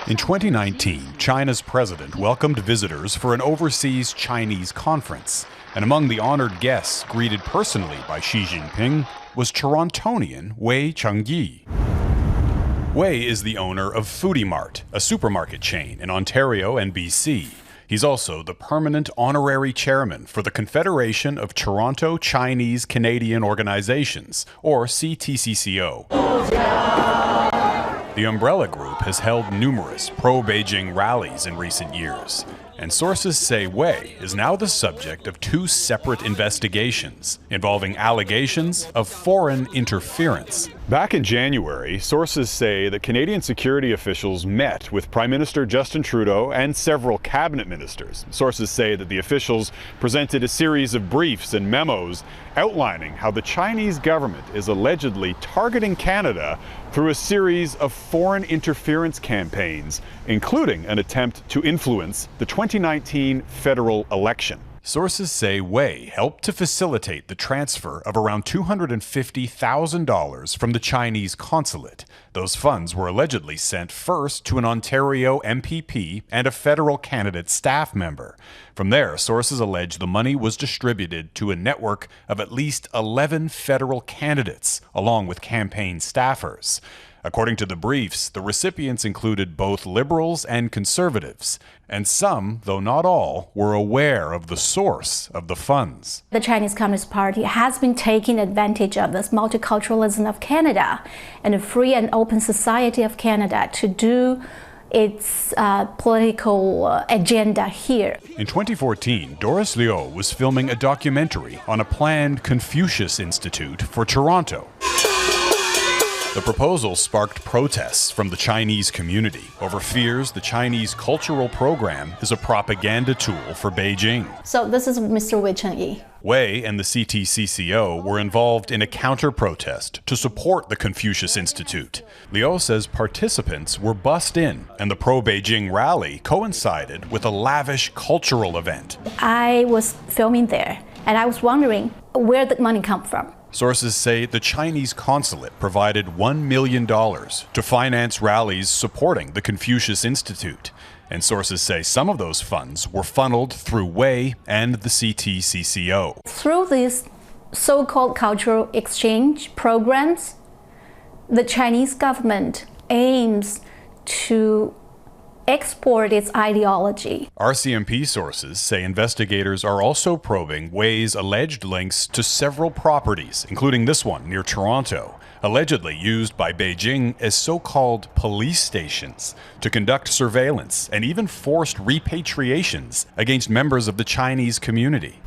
In 2019, China's president welcomed visitors for an overseas Chinese conference, and among the honored guests greeted personally by Xi Jinping was Torontonian Wei Chengyi. Wei is the owner of Foodie Mart, a supermarket chain in Ontario and BC. He's also the permanent honorary chairman for the Confederation of Toronto Chinese Canadian Organizations, or CTCCO. The umbrella group has held numerous pro-Beijing rallies in recent years, and sources say Wei is now the subject of two separate investigations involving allegations of foreign interference. Back in January, sources say that Canadian security officials met with Prime Minister Justin Trudeau and several cabinet ministers. Sources say that the officials presented a series of briefs and memos outlining how the Chinese government is allegedly targeting Canada through a series of foreign interference campaigns, including an attempt to influence the 2019 federal election. Sources say Wei helped to facilitate the transfer of around $250,000 from the Chinese consulate. Those funds were allegedly sent first to an Ontario MPP and a federal candidate staff member. From there, sources allege the money was distributed to a network of at least 11 federal candidates, along with campaign staffers. According to the briefs, the recipients included both liberals and conservatives, and some, though not all, were aware of the source of the funds. The Chinese Communist Party has been taking advantage of this multiculturalism of Canada and a free and open society of Canada to do its political agenda here. In 2014, Doris Liu was filming a documentary on a planned Confucius Institute for Toronto. The proposal sparked protests from the Chinese community over fears the Chinese cultural program is a propaganda tool for Beijing. So this is Mr. Wei Chengyi. Wei and the CTCCO were involved in a counter-protest to support the Confucius Institute. Liu says participants were bussed in, and the pro-Beijing rally coincided with a lavish cultural event. I was filming there, and I was wondering where the money come from. Sources say the Chinese consulate provided $1 million to finance rallies supporting the Confucius Institute. And sources say some of those funds were funneled through Wei and the CTCCO. Through these so-called cultural exchange programs, the Chinese government aims to export its ideology. RCMP sources say investigators are also probing Wei's alleged links to several properties, including this one near Toronto, allegedly used by Beijing as so-called police stations to conduct surveillance and even forced repatriations against members of the Chinese community.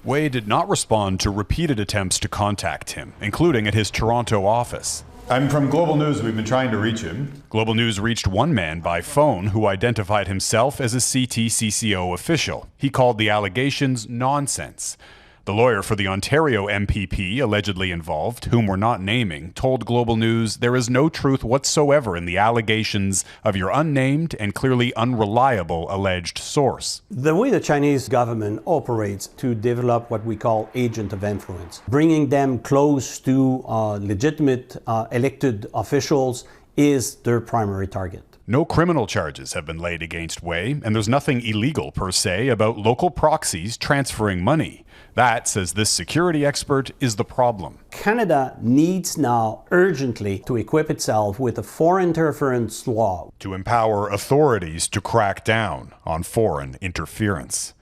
Wei did not respond to repeated attempts to contact him, including at his Toronto office. I'm from Global News. We've been trying to reach him. Global News reached one man by phone who identified himself as a CTCCO official. He called the allegations nonsense. The lawyer for the Ontario MPP allegedly involved, whom we're not naming, told Global News there is no truth whatsoever in the allegations of your unnamed and clearly unreliable alleged source. The way the Chinese government operates to develop what we call agent of influence, bringing them close to legitimate elected officials, is their primary target. No criminal charges have been laid against Wei, and there's nothing illegal per se about local proxies transferring money. That, says this security expert, is the problem. Canada needs now urgently to equip itself with a foreign interference law to empower authorities to crack down on foreign interference.